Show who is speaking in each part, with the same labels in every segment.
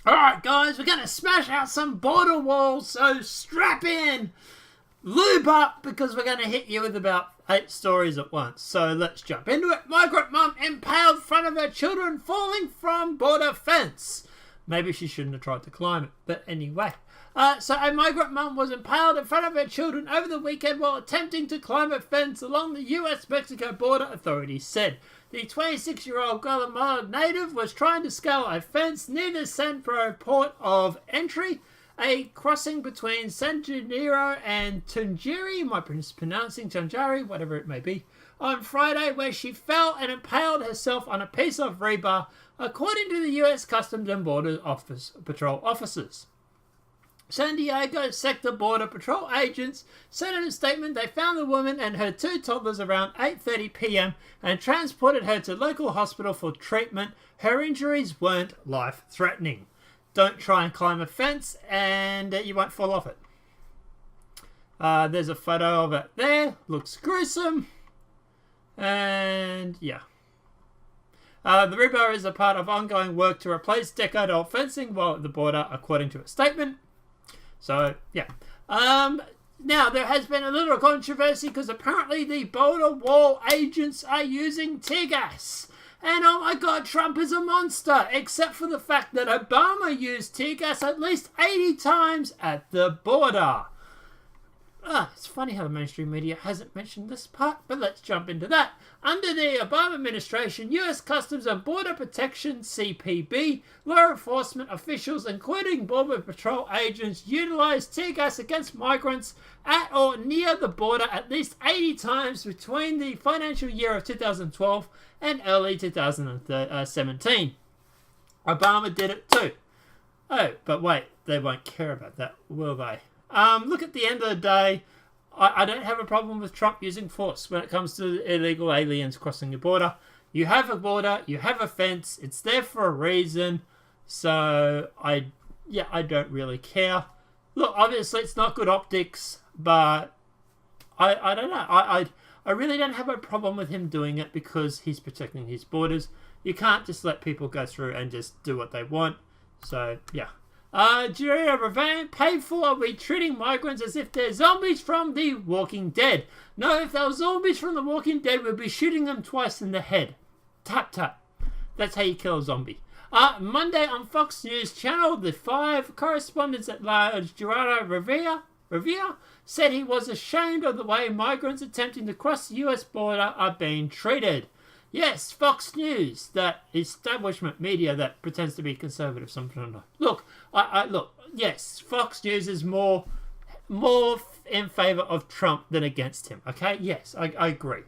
Speaker 1: Alright guys, we're going to smash out some border walls, so strap in, lube up, because we're going to hit you with about 8 stories at once. So let's jump into it. Migrant mum impaled in front of her children falling from border fence. Maybe she shouldn't have tried to climb it, but anyway. So a migrant mum was impaled in front of her children over the weekend while attempting to climb a fence along the US-Mexico border, authorities said. The 26-year-old Guatemala native was trying to scale a fence near the San Pedro port of entry, a crossing between San Janeiro and Tungiri, am I pronouncing Tungiri, whatever it may be, on Friday, where she fell and impaled herself on a piece of rebar, according to the US Customs and Border Patrol officers. San Diego Sector Border Patrol agents said in a statement they found the woman and her 2 toddlers around 8:30 p.m. and transported her to local hospital for treatment. Her injuries weren't life-threatening. Don't try and climb a fence and you won't fall off it. There's a photo of it there. Looks gruesome. And yeah. The rebar is a part of ongoing work to replace decade-old fencing while at the border, according to a statement. So, yeah. Now, there has been a little controversy because apparently the border wall agents are using tear gas. And oh my god, Trump is a monster, except for the fact that Obama used tear gas at least 80 times at the border. It's funny how the mainstream media hasn't mentioned this part, but let's jump into that. Under the Obama administration, US Customs and Border Protection, CPB, law enforcement officials, including Border Patrol agents, utilized tear gas against migrants at or near the border at least 80 times between the financial year of 2012 and early 2017. Obama did it too. Oh, but wait, they won't care about that, will they? Look, at the end of the day, I don't have a problem with Trump using force when it comes to illegal aliens crossing the border. You have a border, you have a fence, it's there for a reason. So, I don't really care. Look, obviously it's not good optics, but I don't know. I really don't have a problem with him doing it because he's protecting his borders. You can't just let people go through and just do what they want. So, yeah. Julia Ravan, painful, are we treating migrants as if they're zombies from The Walking Dead? No, if they were zombies from The Walking Dead, we'd be shooting them twice in the head. Tap, tap. That's how you kill a zombie. Monday on Fox News Channel, the 5 correspondents at large, Gerardo Rivera, said he was ashamed of the way migrants attempting to cross the US border are being treated. Yes, Fox News, that establishment media that pretends to be conservative sometimes. Look, look, yes, Fox News is more in favour of Trump than against him, okay? Yes, I agree.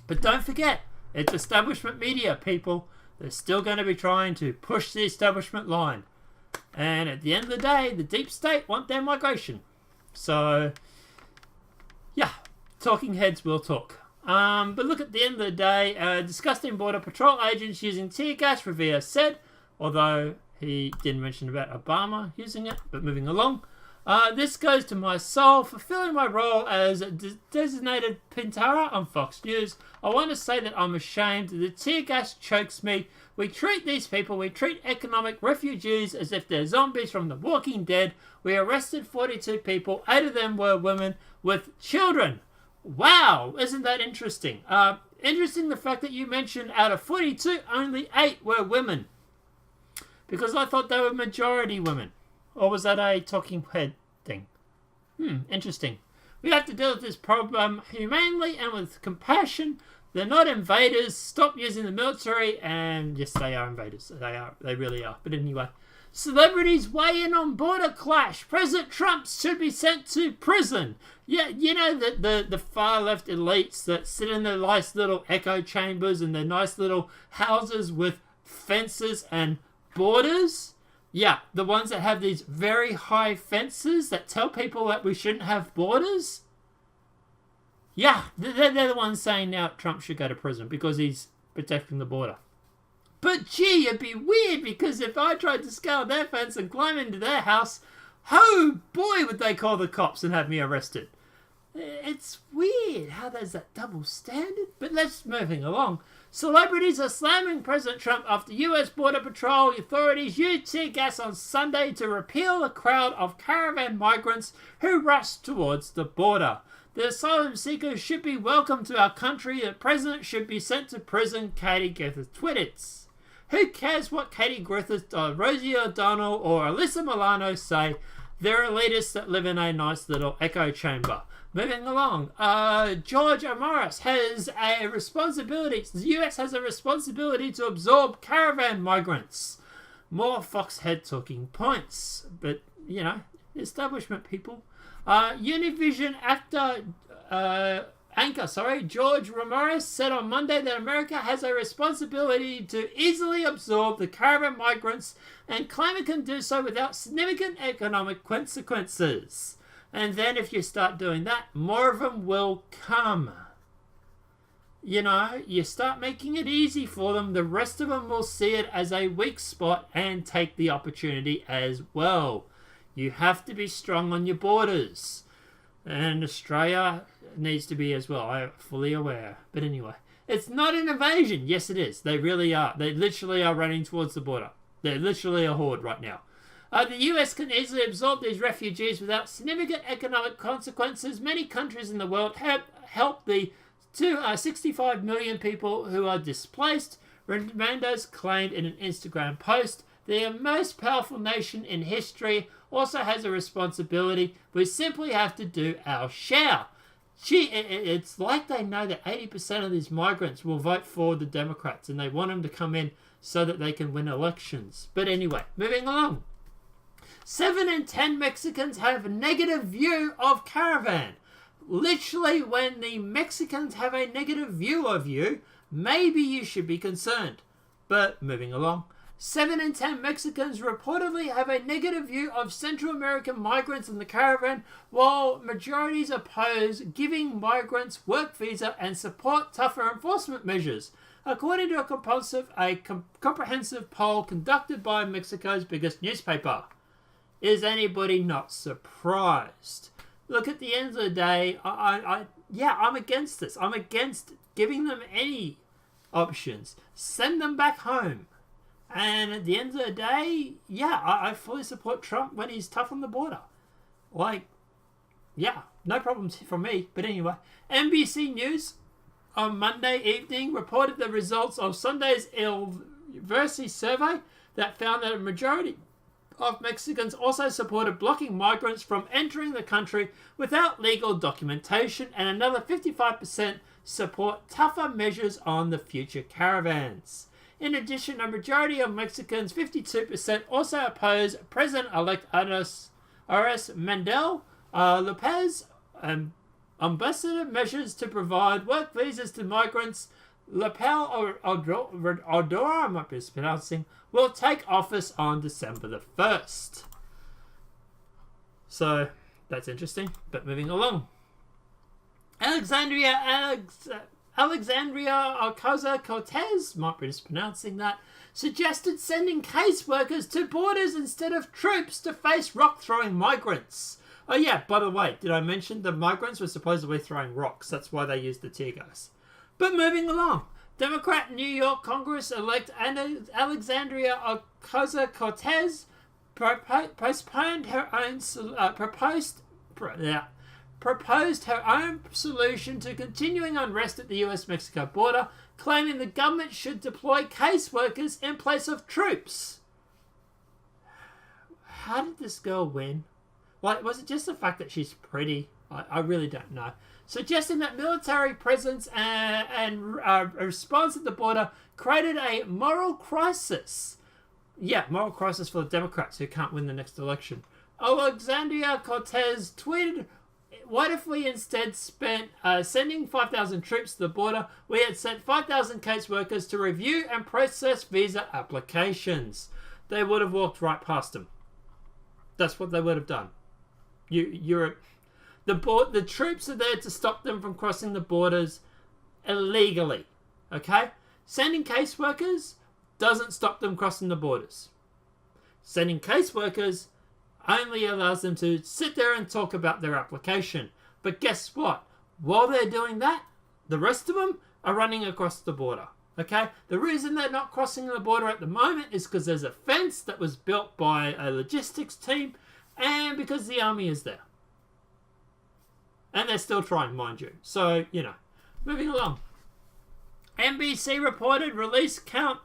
Speaker 1: But don't forget, it's establishment media, people. They're still going to be trying to push the establishment line. And at the end of the day, the deep state want their migration. So, yeah, talking heads will talk. But look, at the end of the day, disgusting border patrol agents using tear gas, Rivera said, although he didn't mention about Obama using it, but moving along. This goes to my soul, fulfilling my role as a designated Pintara on Fox News. I want to say that I'm ashamed. The tear gas chokes me. We treat these people, we treat economic refugees as if they're zombies from The Walking Dead. We arrested 42 people, 8 of them were women with children. Wow, isn't that interesting? Interesting the fact that you mentioned out of 42, only 8 were women. Because I thought they were majority women. Or was that a talking head thing? Interesting. We have to deal with this problem humanely and with compassion. They're not invaders. Stop using the military. And yes, they are invaders. They are. They really are. But anyway. Celebrities weigh in on border clash. President Trump should be sent to prison. Yeah, you know, the far left elites that sit in their nice little echo chambers and their nice little houses with fences and borders. Yeah, the ones that have these very high fences that tell people that we shouldn't have borders. Yeah, they're the ones saying now Trump should go to prison because he's protecting the border. But gee, it'd be weird because if I tried to scale their fence and climb into their house, oh boy would they call the cops and have me arrested. It's weird how there's that double standard. But let's moving along. Celebrities are slamming President Trump after US Border Patrol authorities used tear gas on Sunday to repel a crowd of caravan migrants who rushed towards the border. The asylum seekers should be welcome to our country. The president should be sent to prison, Katie Griffith tweeted. Who cares what Katie Griffith, Rosie O'Donnell or Alyssa Milano say? They're elitists that live in a nice little echo chamber. Moving along, George Amaris has a responsibility. The US has a responsibility to absorb caravan migrants. More Foxhead talking points, but you know, establishment people. Univision anchor George Ramirez said on Monday that America has a responsibility to easily absorb the caravan migrants and claim it can do so without significant economic consequences. And then if you start doing that, more of them will come. You know, you start making it easy for them, the rest of them will see it as a weak spot and take the opportunity as well. You have to be strong on your borders. And Australia needs to be as well. I'm fully aware. But anyway, it's not an invasion. Yes, it is. They really are. They literally are running towards the border. They're literally a horde right now. The US can easily absorb these refugees without significant economic consequences. Many countries in the world have helped the 65 million people who are displaced. Ramirez claimed in an Instagram post, the most powerful nation in history also has a responsibility. We simply have to do our share. It's like they know that 80% of these migrants will vote for the Democrats and they want them to come in so that they can win elections. But anyway, moving along. 7 in 10 Mexicans have a negative view of caravan. Literally, when the Mexicans have a negative view of you, maybe you should be concerned. But moving along. 7 in 10 Mexicans reportedly have a negative view of Central American migrants in the caravan, while majorities oppose giving migrants work visa and support tougher enforcement measures, according to a comprehensive poll conducted by Mexico's biggest newspaper. Is anybody not surprised? Look, at the end of the day, I'm against this. I'm against giving them any options. Send them back home. And at the end of the day, I fully support Trump when he's tough on the border. No problems from me. But anyway, NBC News on Monday evening reported the results of Sunday's Versi survey that found that a majority of Mexicans also supported blocking migrants from entering the country without legal documentation, and another 55% support tougher measures on the future caravans. In addition, a majority of Mexicans, 52%, also oppose President-elect Andrés Manuel López ambassador measures to provide work visas to migrants. López Obrador, I might be mispronouncing, will take office on December the 1st. So, that's interesting. But moving along. Alexandria Cortez, might be mispronouncing that, suggested sending caseworkers to borders instead of troops to face rock-throwing migrants. Oh yeah, by the way, did I mention the migrants were supposedly throwing rocks? That's why they used the tear gas. But moving along. Democrat New York Congress-elect Alexandria Cortez proposed her own solution to continuing unrest at the US-Mexico border, claiming the government should deploy caseworkers in place of troops. How did this girl win? Was it just the fact that she's pretty? I really don't know. Suggesting that military presence and response at the border created a moral crisis. Yeah, moral crisis for the Democrats who can't win the next election. Alexandria Cortez tweeted, what if we instead spent sending 5,000 troops to the border? We had sent 5,000 caseworkers to review and process visa applications. They would have walked right past them. That's what they would have done. The troops are there to stop them from crossing the borders illegally. Okay? Sending caseworkers doesn't stop them crossing the borders. Sending caseworkers only allows them to sit there and talk about their application. But guess what? While they're doing that, the rest of them are running across the border. Okay? The reason they're not crossing the border at the moment is because there's a fence that was built by a logistics team and because the army is there. And they're still trying, mind you. So, moving along. NBC reported release count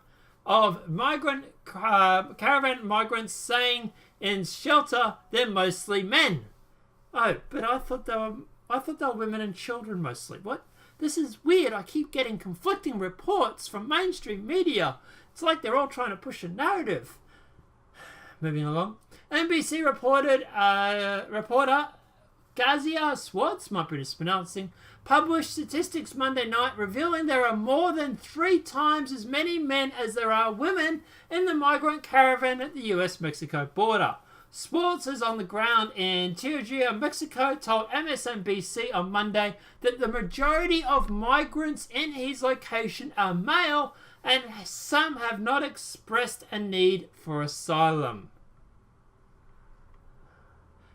Speaker 1: of migrant caravan migrants saying in shelter they're mostly men. Oh, but I thought they were women and children mostly. What? This is weird. I keep getting conflicting reports from mainstream media. It's like they're all trying to push a narrative. Moving along. NBC reporter Gazia Swartz, might be mispronouncing, published statistics Monday night revealing there are more than 3 times as many men as there are women in the migrant caravan at the US-Mexico border. Swartz is on the ground in Tijuana, Mexico, told MSNBC on Monday that the majority of migrants in his location are male and some have not expressed a need for asylum.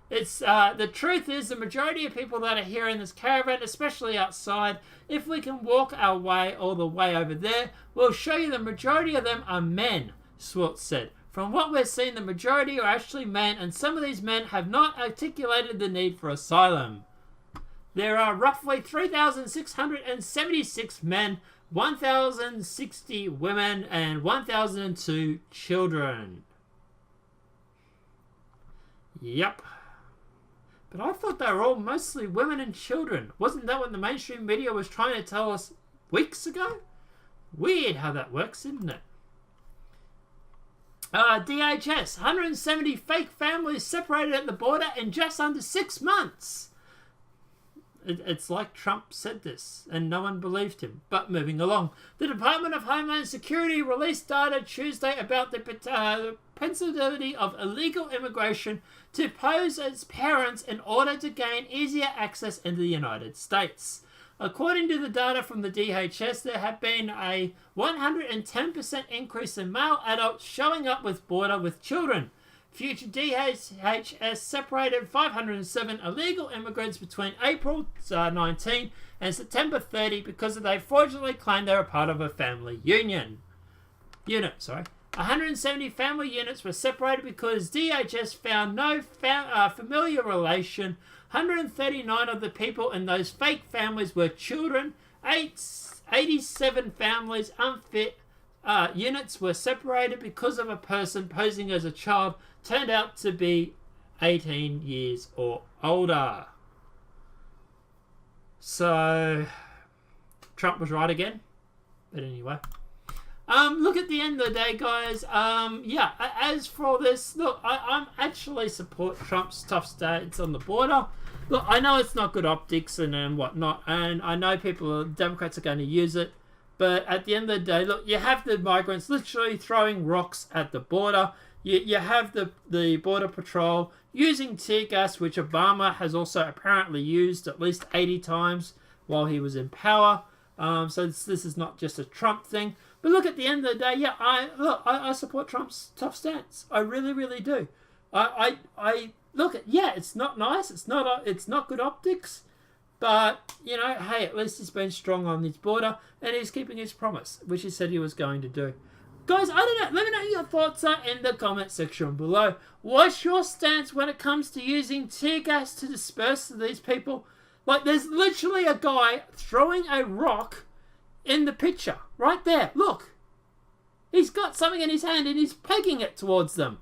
Speaker 1: The truth is the majority of people that are here in this caravan, especially outside, if we can walk our way all the way over there, we'll show you the majority of them are men, Swartz said. From what we're seeing, the majority are actually men, and some of these men have not articulated the need for asylum. There are roughly 3,676 men, 1,060 women, and 1,002 children. Yep. But I thought they were all mostly women and children. Wasn't that what the mainstream media was trying to tell us weeks ago? Weird how that works, isn't it? DHS, 170 fake families separated at the border in just under 6 months. It's like Trump said this, and no one believed him. But moving along. The Department of Homeland Security released data Tuesday about the propensity of illegal immigration to pose as parents in order to gain easier access into the United States. According to the data from the DHS, there have been a 110% increase in male adults showing up with border with children. Future DHS separated 507 illegal immigrants between April 19 and September 30 because they fraudulently claimed they were part of a family unit. 170 family units were separated because DHS found no familiar relation. 139 of the people in those fake families were children. 87 families unfit units were separated because of a person posing as a child turned out to be 18 years or older. So, Trump was right again. But anyway. Look, at the end of the day, guys, as for this, look, I actually support Trump's tough stance on the border. Look, I know it's not good optics and whatnot, and I know Democrats are going to use it, but at the end of the day, look, you have the migrants literally throwing rocks at the border. You have the Border Patrol using tear gas, which Obama has also apparently used at least 80 times while he was in power. So this is not just a Trump thing. But look, at the end of the day, I support Trump's tough stance. I really, really do. I look, it's not nice. It's not good optics. But, hey, at least he's been strong on his border and he's keeping his promise, which he said he was going to do. Guys, I don't know. Let me know what your thoughts are in the comment section below. What's your stance when it comes to using tear gas to disperse these people? Like, there's literally a guy throwing a rock in the picture. Right there. Look. He's got something in his hand and he's pegging it towards them.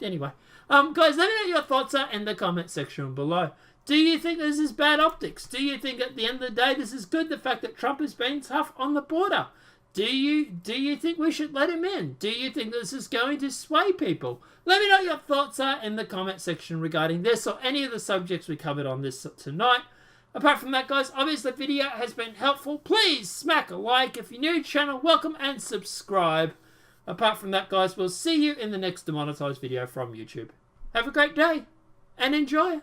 Speaker 1: Anyway. Guys, let me know what your thoughts are in the comment section below. Do you think this is bad optics? Do you think at the end of the day this is good? The fact that Trump is being tough on the border? Do you think we should let him in? Do you think this is going to sway people? Let me know what your thoughts are in the comment section regarding this or any of the subjects we covered on this tonight. Apart from that, guys, obviously the video has been helpful. Please smack a like. If you're new to the channel, welcome and subscribe. Apart from that, guys, we'll see you in the next demonetized video from YouTube. Have a great day and enjoy.